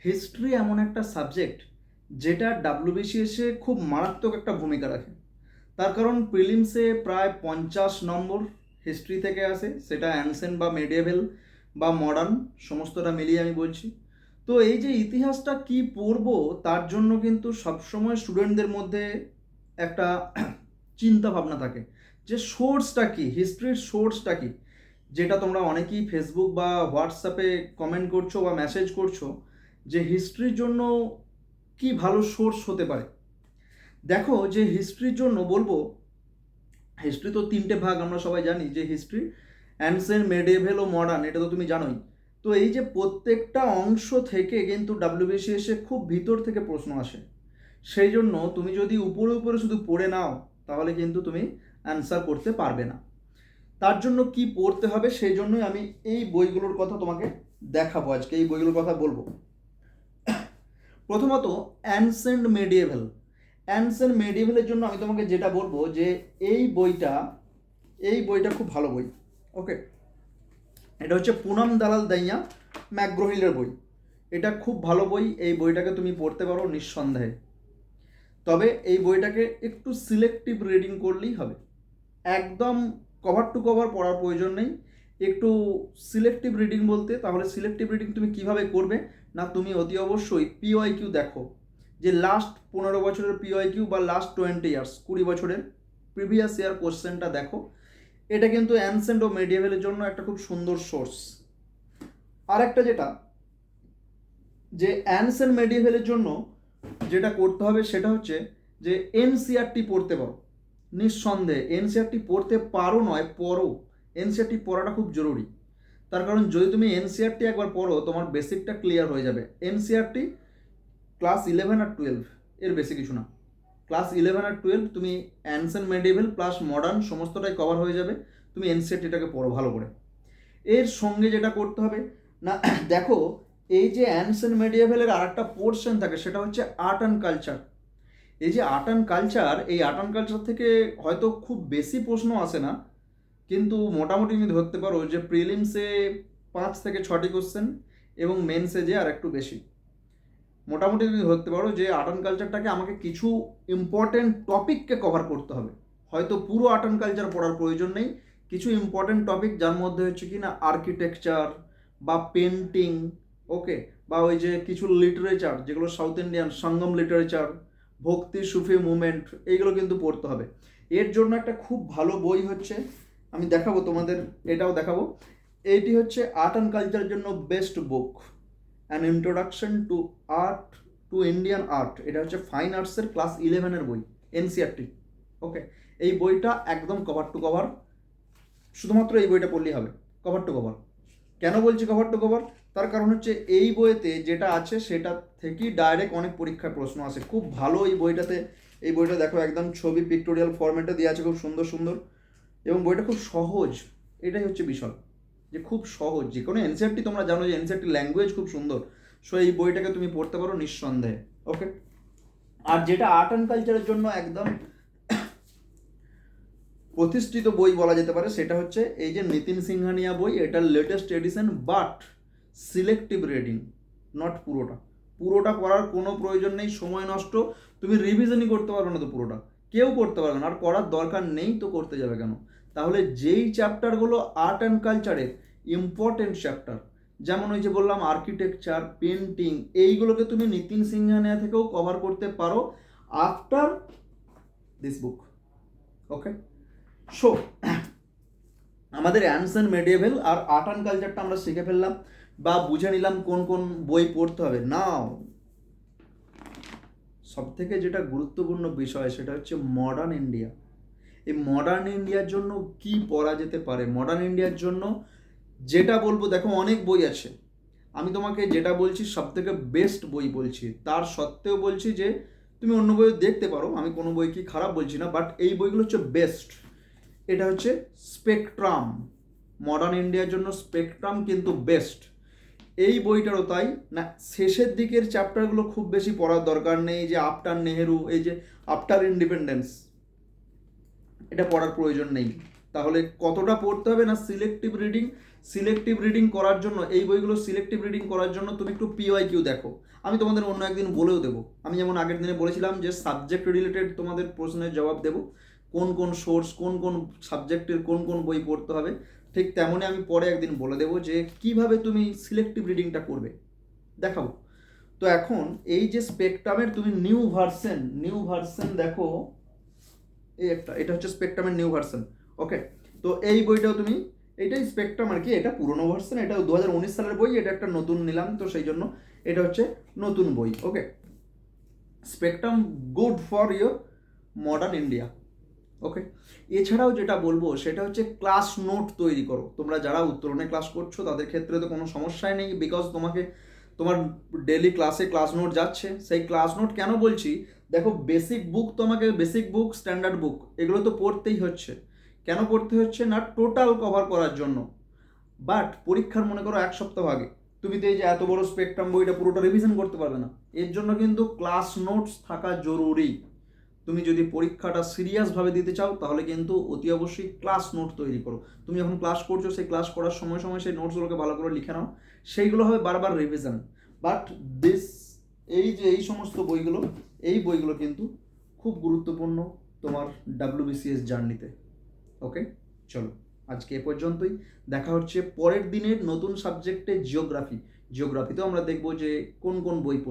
History এমন একটা subject যেটা ডাব্লিউবিসিএসে খুব মারাত্মক একটা ভূমিকা রাখে। তার কারণ প্রিলিমসে প্রায় 50 নম্বর হিস্ট্রি থেকে আসে, সেটা অ্যানসেন্ট বা মেডিয়েভেল বা মডার্ন সমস্তটা মিলিয়ে আমি বলছি। তো এই যে ইতিহাসটা কি পড়বো তার জন্য কিন্তু সবসময় স্টুডেন্টদের মধ্যে একটা চিন্তা ভাবনা থাকে যে সোর্সটা কি, হিস্ট্রির সোর্সটা কি, যেটা তোমরা অনেকেই ফেসবুক বা হোয়াটসঅ্যাপে কমেন্ট করছো বা মেসেজ করছো যে হিস্ট্রির জন্য কি ভালো সোর্স হতে পারে। দেখো, যে হিস্ট্রির জন্য বলবো, হিস্ট্রি তো তিনটে ভাগ আমরা সবাই জানি, যে হিস্ট্রি অ্যানসেন্ট, মেডিয়েভেল ও মডার্ন, এটা তো তুমি জানোই। তো এই যে প্রত্যেকটা অংশ থেকে কিন্তু ডাব্লিউবিসিএসে খুব ভিতর থেকে প্রশ্ন আসে। সেই জন্য তুমি যদি উপরে উপরে শুধু পড়ে নাও তাহলে কিন্তু তুমি অ্যান্সার করতে পারবে না। তার জন্য কি পড়তে হবে সেই জন্যই আমি এই বইগুলোর কথা তোমাকে দেখাবো, আজকে এই বইগুলোর কথা বলবো। প্রথমত অ্যানসেন্ট মেডিয়েভেল। অ্যানসেন্ট মেডিয়েভেলের জন্য আমি তোমাকে যেটা বলবো যে এই বইটা খুব ভালো বই। ওকে, এটা হচ্ছে পুনম দালাল দাইয়া ম্যাকগ্রোহিলের বই। এটা খুব ভালো বই, এই বইটাকে তুমি পড়তে পারো নিঃসন্দেহে। তবে এই বইটাকে একটু সিলেক্টিভ রিডিং করলেই হবে, একদম কভার টু কভার পড়ার প্রয়োজন নেই। একটু সিলেক্টিভ রিডিং বলতে, তাহলে সিলেক্টিভ রিডিং তুমি কিভাবে করবে না, তুমি অতি অবশ্যই পিওয়াই কিউ দেখো, যে লাস্ট 15 বছরের পিওয়াই কিউ বা লাস্ট 20 ইয়ার্স, 20 বছরের প্রিভিয়াস ইয়ার কোশ্চেনটা দেখো। এটা কিন্তু অ্যানসেন্ট ও মেডিয়েভেলের জন্য একটা খুব সুন্দর সোর্স। আর একটা যেটা, যে অ্যানসেন্ট মেডিয়েভেলের জন্য যেটা করতে হবে সেটা হচ্ছে যে এনসিআরটি পড়তে পারো। নিঃসন্দেহে এনসিআরটি পড়তে পারো নয়, পড়ো। এনসিআরটি পড়াটা খুব জরুরি। তার কারণ যদি তুমি এনসিআরটি একবার পড়ো তোমার বেসিকটা ক্লিয়ার হয়ে যাবে। এনসিআরটি ক্লাস 11 আর 12, এর বেশি কিছু না। ক্লাস 11 আর 12 তুমি অ্যানসেন্ট মেডিয়েভেল প্লাস মডার্ন সমস্তটাই কভার হয়ে যাবে। তুমি এনসিআরটিটাকে পড়ো ভালো করে। এর সঙ্গে যেটা করতে হবে না, দেখো, এই যে অ্যানসেন্ট মেডিয়েভেলের আর একটা পোর্শন থাকে সেটা হচ্ছে আর্ট অ্যান্ড কালচার। এই যে আর্ট অ্যান্ড কালচার, এই আর্ট অ্যান্ড কালচার থেকে হয়তো খুব বেশি প্রশ্ন আসে না, কিন্তু মোটামুটি তুমি ধরতে পারো যে প্রিলিমসে 5 থেকে 6টি কোশ্চেন এবং মেন্সে যে আর একটু বেশি। মোটামুটি তুমি ধরতে পারো যে আর্ট অ্যান্ড কালচারটাকে আমাকে কিছু ইম্পর্টেন্ট টপিককে কভার করতে হবে। হয়তো পুরো আর্ট অ্যান্ড কালচার পড়ার প্রয়োজন নেই, কিছু ইম্পর্টেন্ট টপিক যার মধ্যে হচ্ছে কি না আর্কিটেকচার বা পেন্টিং, ওকে, বা ওই যে কিছু লিটারেচার যেগুলো সাউথ ইন্ডিয়ান সঙ্গম লিটারেচার, ভক্তি সুফি মুভমেন্ট, এইগুলো কিন্তু পড়তে হবে। এর জন্য একটা খুব ভালো বই হচ্ছে, আমি দেখাবো তোমাদের, এটাও দেখাবো। এইটি হচ্ছে আর্ট অ্যান্ড কালচারের জন্য best book, an introduction to art, to Indian art. এটা হচ্ছে ফাইন আর্টসের ক্লাস 11-এর বই, এনসিআরটি। ওকে, এই বইটা একদম কভার টু কভার, শুধুমাত্র এই বইটা পড়লেই হবে, কভার টু কভার। কেন বলছি কভার টু কভার? তার কারণ হচ্ছে এই বইতে যেটা আছে সেটা থেকেই ডাইরেক্ট অনেক পরীক্ষায় প্রশ্ন আসে। খুব ভালো এই বইটাতে, এই বইটা দেখো একদম ছবি পিক্টোরিয়াল ফরম্যাটে দেওয়া আছে, খুব সুন্দর সুন্দর, এবং বইটা খুব সহজ। এটাই হচ্ছে বিষয়, যে খুব সহজ। যে কোনো এনসিআরটি তোমরা জানো যে এনসিআরটি ল্যাঙ্গুয়েজ খুব সুন্দর, সো এই বইটাকে তুমি পড়তে পারো নিঃসন্দেহে। ওকে, আর যেটা আর্ট অ্যান্ড কালচারের জন্য একদম প্রতিষ্ঠিত বই বলা যেতে পারে সেটা হচ্ছে এই যে নিতিন সিংহানিয়া বই, এটার latest addition, but selective reading, not পুরোটা। পুরোটা পড়ার কোনো প্রয়োজন নেই, সময় নষ্ট, তুমি রিভিশনই করতে পারবে না তো পুরোটা, কেউ করতে পারবে না, আর করার দরকার নেই তো করতে যাবে কেন। তাহলে যেই চ্যাপ্টারগুলো আর্ট অ্যান্ড কালচারের ইম্পর্টেন্ট চ্যাপ্টার, যেমন ওই যে বললাম আর্কিটেকচার, পেন্টিং, এইগুলোকে তুমি নিতিন সিংহানিয়া থেকেও কভার করতে পারো after this book. Okay, so আমাদের অ্যানসেন্ট মেডিয়েভেল আর আর্ট অ্যান্ড কালচারটা আমরা শিখে ফেললাম বা বুঝে নিলাম কোন কোন বই পড়তে হবে। নাও সব থেকে যেটা গুরুত্বপূর্ণ বিষয় সেটা হচ্ছে মডার্ন ইন্ডিয়া। এই মডার্ন ইন্ডিয়ার জন্য কি পড়া যেতে পারে? মডার্ন ইন্ডিয়ার জন্য যেটা বলবো, দেখো অনেক বই আছে, আমি তোমাকে যেটা বলছি সব থেকে বেস্ট বই বলছি, তার সত্ত্বেও বলছি যে তুমি অন্য বইও দেখতে পারো, আমি কোনো বই কি খারাপ বলছি না, বাট এই বইগুলো হচ্ছে বেস্ট। এটা হচ্ছে স্পেকট্রাম, মডার্ন ইন্ডিয়ার জন্য স্পেকট্রাম কিন্তু বেস্ট। এই বইটারও তাই না, শেষের দিকের চ্যাপ্টারগুলো খুব বেশি পড়ার দরকার নেই, যে আফটার নেহেরু, এই যে আফটার ইন্ডিপেন্ডেন্স, এটা পড়ার প্রয়োজন নেই। তাহলে কতটা পড়তে হবে না, সিলেক্টিভ রিডিং, সিলেক্টিভ রিডিং করার জন্য এই বইগুলো সিলেক্টিভ রিডিং করার জন্য তুমি একটু পিওয়াইকিউ দেখো। আমি তোমাদের অন্য একদিন বলেও দেবো, আমি যেমন আগের দিনে বলেছিলাম যে সাবজেক্ট রিলেটেড তোমাদের প্রশ্নের জবাব দেবো, কোন কোন সোর্স, কোন কোন সাবজেক্টের কোন কোন বই পড়তে হবে, ঠিক তেমনই আমি পরে একদিন বলে দেবো যে কিভাবে তুমি সিলেক্টিভ রিডিংটা করবে, দেখাবো। তো এখন এই যে স্পেকট্রামের তুমি নিউ ভার্সন দেখো, এই একটা, এটা হচ্ছে স্পেকট্রামের নিউ ভার্সন। ওকে, তো এই বইটাও তুমি, এটাই স্পেকট্রাম আর কি, এটা পুরোনো ভার্সন, এটা 2019 সালের বই, এটা একটা নতুন নিলাম, তো সেই জন্য এটা হচ্ছে নতুন বই। Okay, spectrum good for your modern India. Okay, এছাড়াও যেটা বলবো সেটা হচ্ছে ক্লাস নোট তৈরি করো। তোমরা যারা উত্তরণে ক্লাস করছো তাদের ক্ষেত্রে তো কোনো সমস্যাই নেই, বিকজ তোমার ডেলি ক্লাসে ক্লাস নোট যাচ্ছে। সেই ক্লাস নোট কেন বলছি, দেখো বেসিক বুক, তোমাকে বেসিক বুক, স্ট্যান্ডার্ড বুক এগুলো তো পড়তেই হচ্ছে। কেন পড়তে হচ্ছে না, টোটাল কভার করার জন্য। বাট পরীক্ষার মনে করো এক সপ্তাহ আগে তুমি তো এই যে এত বড় স্পেকট্রাম বইটা পুরোটা রিভিশন করতে পারবে না, এর জন্য কিন্তু ক্লাস নোটস থাকা জরুরি। তুমি যদি পরীক্ষাটা সিরিয়াসভাবে দিতে চাও তাহলে কিন্তু অতি অবশ্যই ক্লাস নোট তৈরি করো। তুমি যখন ক্লাস করছো সেই ক্লাস করার সময় সময় সেই নোটসগুলোকে ভালো করে লিখে নাও, সেইগুলো হবে বারবার রিভিশন। বাট দিস, এই সমস্ত বইগুলো, এই বইগুলো কিন্তু খুব গুরুত্বপূর্ণ তোমার ডাব্লিউবিসিএস জার্নিতে। ওকে, চলো আজকে এ পর্যন্তই, দেখা হচ্ছে পরের দিনের নতুন সাবজেক্টে জিওগ্রাফিতেও আমরা দেখবো যে কোন কোন বই